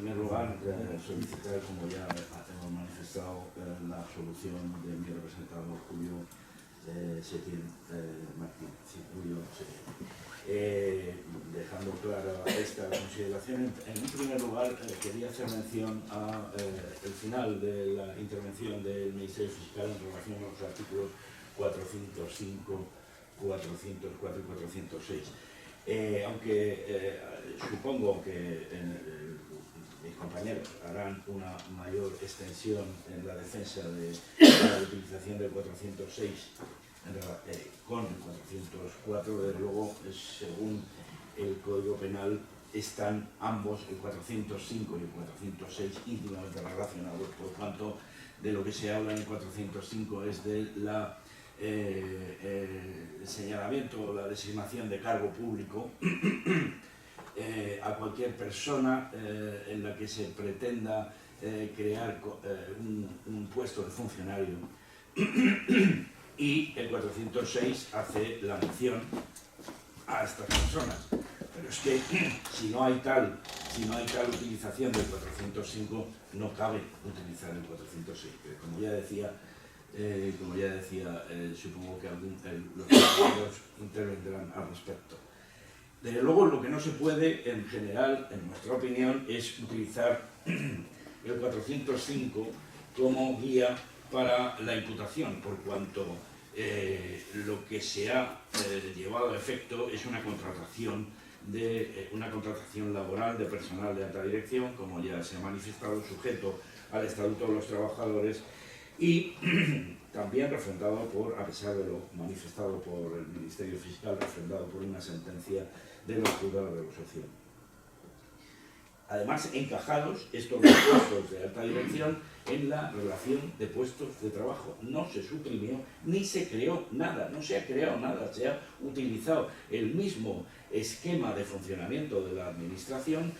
primer lugar, solicitar, como ya hemos manifestado, la absolución de mi representado Julio Setién Martín. Dejando clara esta consideración, en un primer lugar quería hacer mención al final de la intervención del Ministerio Fiscal en relación a los artículos 405, 404 y 406. Aunque supongo que mis compañeros harán una mayor extensión en la defensa de la utilización del 406 con el 404, desde luego, según el Código Penal, están ambos, el 405 y el 406, íntimamente relacionados. Por tanto, de lo que se habla en el 405 es de la el señalamiento o la designación de cargo público a cualquier persona en la que se pretenda crear un puesto de funcionario, y el 406 hace la mención a estas personas. Pero es que si no hay tal utilización del 405, no cabe utilizar el 406. Pero como ya decía, supongo que los compañeros intervendrán al respecto. Desde luego, lo que no se puede, en general, en nuestra opinión, es utilizar el 405 como guía para la imputación, por cuanto lo que se ha llevado a efecto es una contratación laboral de personal de alta dirección, como ya se ha manifestado, sujeto al Estatuto de los Trabajadores, y también refrendado por, a pesar de lo manifestado por el Ministerio Fiscal, refrendado por una sentencia de los juzgados de lo social. Además, encajados estos dos puestos de alta dirección en la relación de puestos de trabajo. No se suprimió ni se creó nada, no se ha creado nada, se ha utilizado el mismo esquema de funcionamiento de la Administración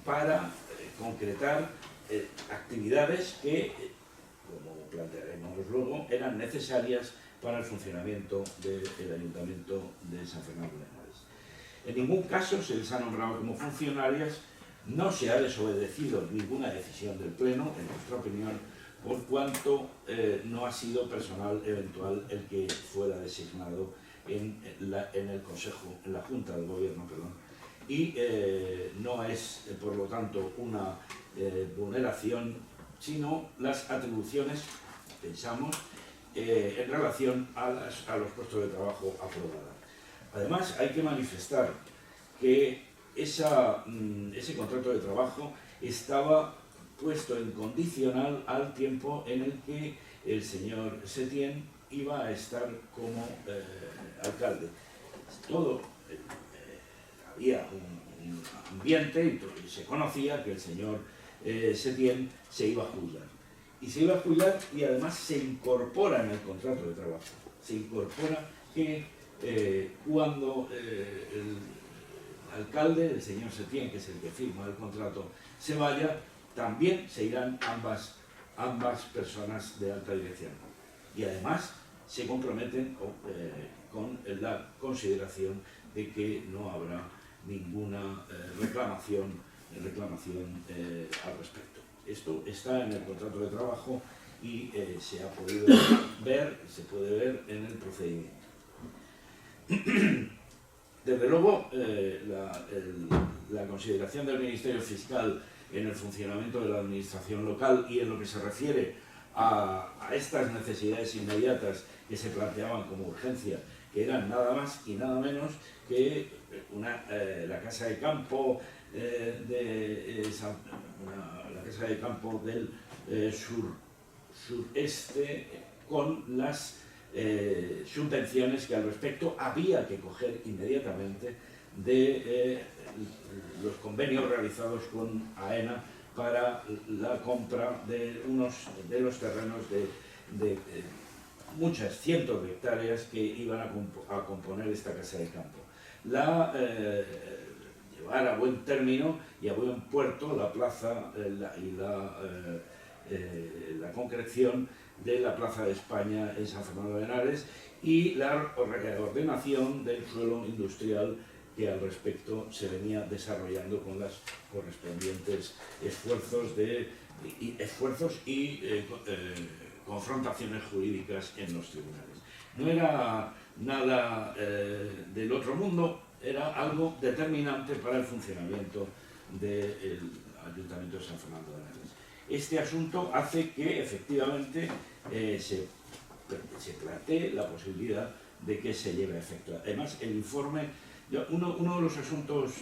para concretar actividades que, como plantearemos luego, eran necesarias para el funcionamiento del Ayuntamiento de San Fernando de Henares. En ningún caso se les ha nombrado como funcionarias, no se ha desobedecido ninguna decisión del Pleno, en nuestra opinión, por cuanto no ha sido personal eventual el que fuera designado en el Consejo, en la Junta del Gobierno, perdón, y no es, por lo tanto, una vulneración, sino las atribuciones, pensamos, en relación a los puestos de trabajo aprobadas. Además, hay que manifestar que ese contrato de trabajo estaba puesto en condicional al tiempo en el que el señor Setién iba a estar como alcalde. Había un ambiente y se conocía que el señor Setién se iba a jubilar. Y se iba a jubilar y además se incorpora en el contrato de trabajo. Se incorpora que cuando el alcalde, el señor Setién, que es el que firma el contrato, se vaya, también se irán ambas personas de alta dirección. Y además se comprometen con la consideración de que no habrá ninguna reclamación al respecto. Esto está en el contrato de trabajo y se puede ver en el procedimiento. Desde luego, la consideración del Ministerio Fiscal en el funcionamiento de la administración local y en lo que se refiere a estas necesidades inmediatas que se planteaban como urgencia, que eran nada más y nada menos que la casa de campo del sureste, con las subvenciones que al respecto había que coger inmediatamente de los convenios realizados con AENA para la compra de los terrenos de muchas cientos de hectáreas que iban a componer esta casa de campo. Llevar a buen término y a buen puerto la plaza y la concreción de la Plaza de España en San Fernando de Henares y la ordenación del suelo industrial que al respecto se venía desarrollando con los correspondientes esfuerzos y confrontaciones jurídicas en los tribunales. No era nada del otro mundo, era algo determinante para el funcionamiento del Ayuntamiento de San Fernando de Henares. Este asunto hace que efectivamente se plantee la posibilidad de que se lleve a efecto. Además, el informe, uno de los asuntos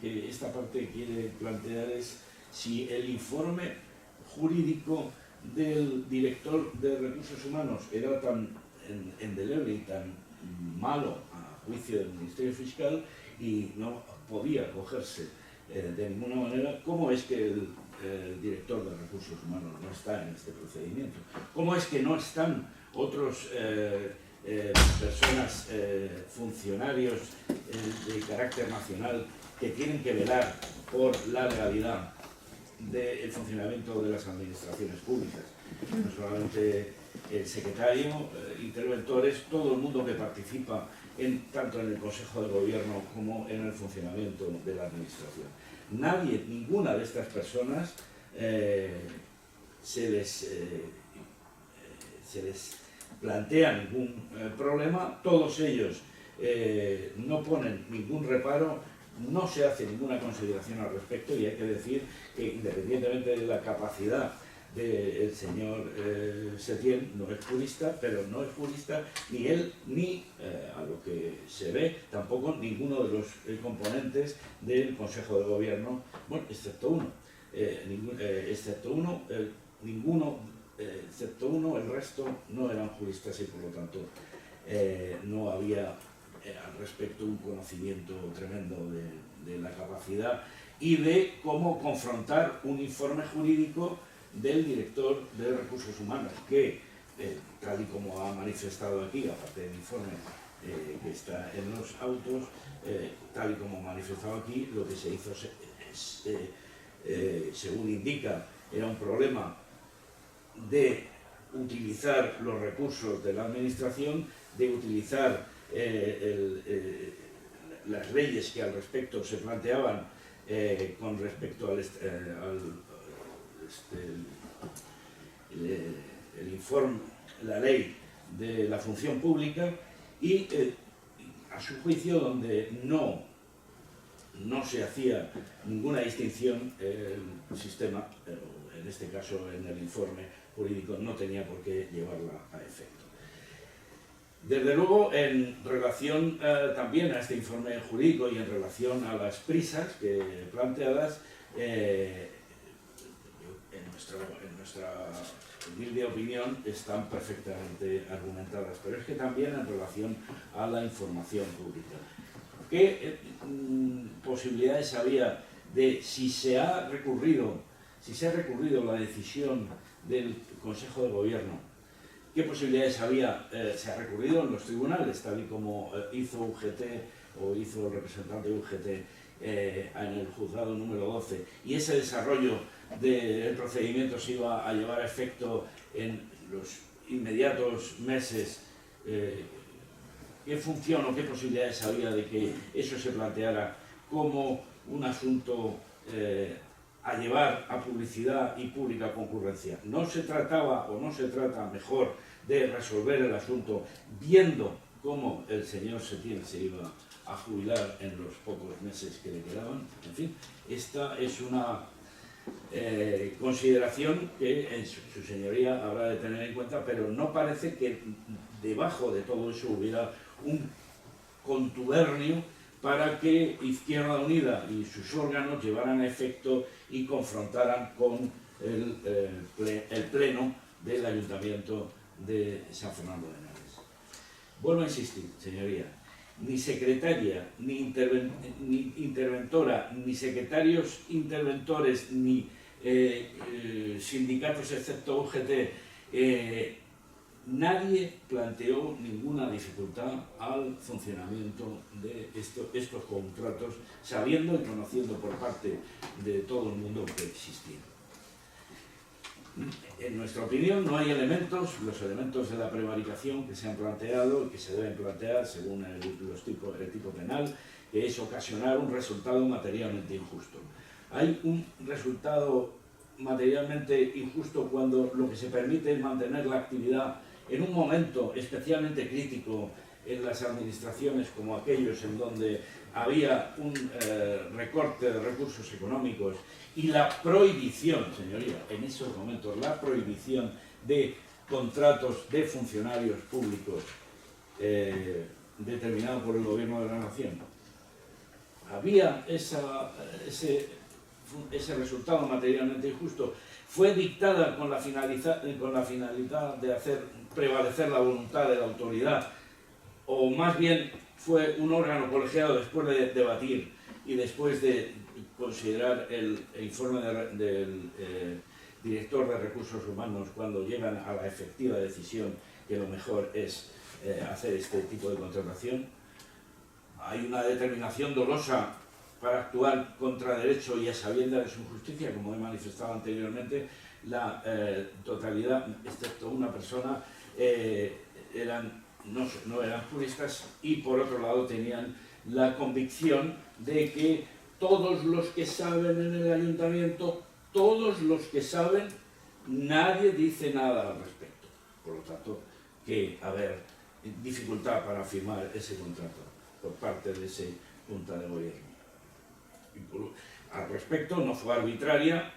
que esta parte quiere plantear es si el informe jurídico del director de Recursos Humanos era tan endeble y tan malo a juicio del Ministerio Fiscal y no podía cogerse de ninguna manera, ¿cómo es que el director de Recursos Humanos no está en este procedimiento? ¿Cómo es que no están otros personas, funcionarios de carácter nacional que tienen que velar por la legalidad del funcionamiento de las administraciones públicas? No solamente el secretario, interventores, todo el mundo que participa tanto en el Consejo de Gobierno como en el funcionamiento de la administración. Nadie, ninguna de estas personas se les plantea ningún problema, todos ellos no ponen ningún reparo, no se hace ninguna consideración al respecto, y hay que decir que independientemente de la capacidad del señor Setién, no es jurista, pero no es jurista ni él ni, a lo que se ve, tampoco ninguno de los componentes del Consejo de Gobierno, bueno, excepto uno, excepto uno, el resto no eran juristas y por lo tanto no había al respecto un conocimiento tremendo de la capacidad y de cómo confrontar un informe jurídico del director de Recursos Humanos, que tal y como ha manifestado aquí, aparte del informe que está en los autos, tal y como ha manifestado aquí, lo que se hizo, según indica, era un problema de utilizar los recursos de la administración, de utilizar las leyes que al respecto se planteaban con respecto al el informe, la ley de la función pública, y a su juicio donde no se hacía ninguna distinción, el sistema, en este caso en el informe jurídico, no tenía por qué llevarla a efecto. Desde luego, en relación también a este informe jurídico y en relación a las prisas planteadas, en nuestra humilde opinión están perfectamente argumentadas, pero es que también en relación a la información pública. ¿Qué posibilidades había de, si se ha recurrido la decisión del Consejo de Gobierno, qué posibilidades había? Se ha recurrido en los tribunales, tal y como hizo UGT o hizo el representante de UGT en el juzgado número 12, y ese desarrollo del procedimiento se iba a llevar a efecto en los inmediatos meses. ¿Qué función o qué posibilidades había de que eso se planteara como un asunto a llevar a publicidad y pública concurrencia? No se trataba o no se trata mejor de resolver el asunto viendo cómo el señor Setién se iba a jubilar en los pocos meses que le quedaban. En fin, esta es una consideración que en su señoría habrá de tener en cuenta, pero no parece que debajo de todo eso hubiera un contubernio para que Izquierda Unida y sus órganos llevaran a efecto y confrontaran con el pleno del Ayuntamiento de San Fernando de Henares. Vuelvo a insistir, señoría, ni secretaria, ni interventora, ni secretarios interventores, ni sindicatos excepto UGT, nadie planteó ninguna dificultad al funcionamiento de estos contratos, sabiendo y conociendo por parte de todo el mundo que existían. En nuestra opinión no hay los elementos de la prevaricación que se han planteado y que se deben plantear según el tipo penal, que es ocasionar un resultado materialmente injusto. Hay un resultado materialmente injusto cuando lo que se permite es mantener la actividad en un momento especialmente crítico en las administraciones como aquellos en donde había un recorte de recursos económicos y la prohibición, señoría, en esos momentos la prohibición de contratos de funcionarios públicos determinados por el gobierno de la nación. Había ese resultado materialmente injusto. Fue dictada con la finalidad de hacer prevalecer la voluntad de la autoridad, o más bien fue un órgano colegiado después de debatir y después de considerar el informe del director de recursos humanos cuando llegan a la efectiva decisión que lo mejor es hacer este tipo de contratación. Hay una determinación dolosa para actuar contra derecho y a sabiendas de su injusticia, como he manifestado anteriormente. La totalidad, excepto una persona, no eran juristas y por otro lado tenían la convicción de que todos los que saben en el ayuntamiento, todos los que saben, nadie dice nada al respecto. Por lo tanto, que haber dificultad para firmar ese contrato por parte de esa Junta de Gobierno. Al respecto, no fue arbitraria,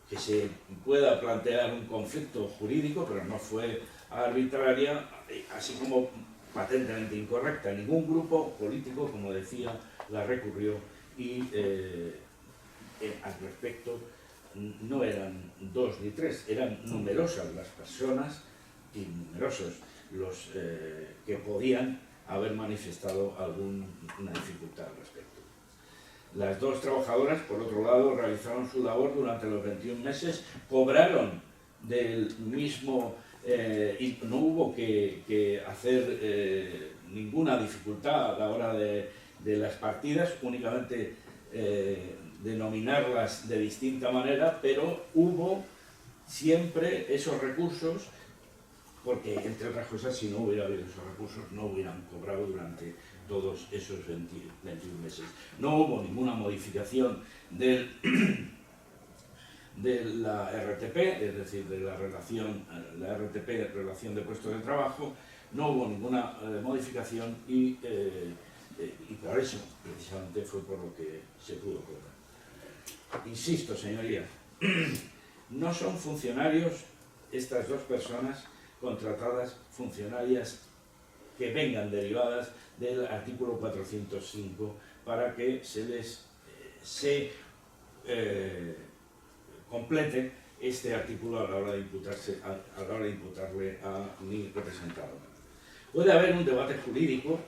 que se pueda plantear un conflicto jurídico, pero no fue arbitraria, así como patentemente incorrecta. Ningún grupo político, como decía, la recurrió y al respecto no eran 2 ni 3, eran numerosas las personas y numerosos los que podían haber manifestado alguna dificultad al respecto. Las 2 trabajadoras, por otro lado, realizaron su labor durante los 21 meses, cobraron del mismo y no hubo que hacer ninguna dificultad a la hora de las partidas, únicamente denominarlas de distinta manera, pero hubo siempre esos recursos, porque entre otras cosas, si no hubiera habido esos recursos, no hubieran cobrado durante todos esos 21 meses. No hubo ninguna modificación de la RTP, es decir, de la RTP, relación de puestos de trabajo, no hubo ninguna modificación y por eso, precisamente, fue por lo que se pudo cobrar. Insisto, señoría, no son funcionarios estas 2 personas contratadas, funcionarias que vengan derivadas del artículo 405 para que se les complete este artículo a la hora de imputarle a mi representado. Puede haber un debate jurídico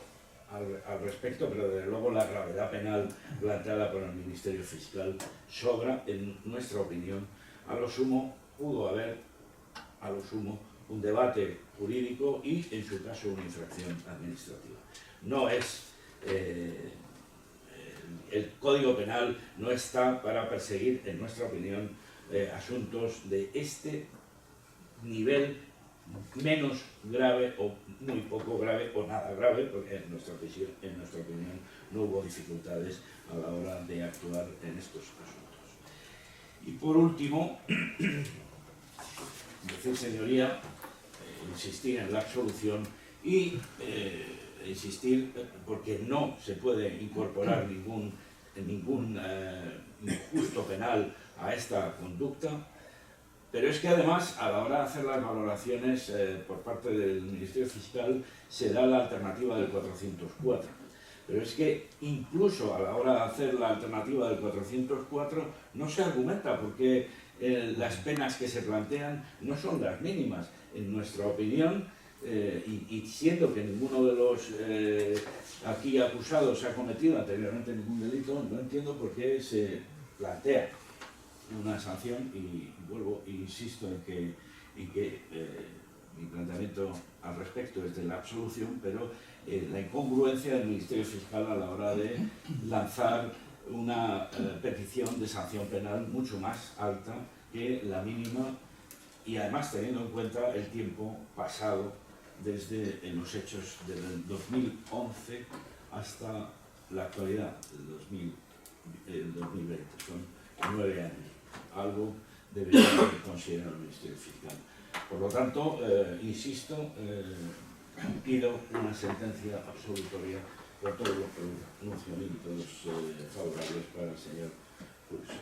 al respecto, pero desde luego la gravedad penal planteada por el Ministerio Fiscal sobra, en nuestra opinión. A lo sumo pudo haber, un debate jurídico y, en su caso, una infracción administrativa. No es el Código Penal no está para perseguir, en nuestra opinión, asuntos de este nivel menos grave o muy poco grave o nada grave, porque en nuestra opinión no hubo dificultades a la hora de actuar en estos asuntos. Y por último, decir, señoría, insistir en la absolución y insistir porque no se puede incorporar ningún injusto penal a esta conducta, pero es que además a la hora de hacer las valoraciones por parte del Ministerio Fiscal se da la alternativa del 404, pero es que incluso a la hora de hacer la alternativa del 404 no se argumenta porque las penas que se plantean no son las mínimas, en nuestra opinión, y siendo que ninguno de los aquí acusados ha cometido anteriormente ningún delito, no entiendo por qué se plantea una sanción y vuelvo e insisto en que mi planteamiento al respecto es de la absolución, pero la incongruencia del Ministerio Fiscal a la hora de lanzar una petición de sanción penal mucho más alta que la mínima y además teniendo en cuenta el tiempo pasado desde los hechos del 2011 hasta la actualidad del 2020, son 9 años, algo debería considerar el Ministerio Fiscal. Por lo tanto, insisto, pido una sentencia absolutoria por todos los pronunciamientos favorables para el señor Pulso.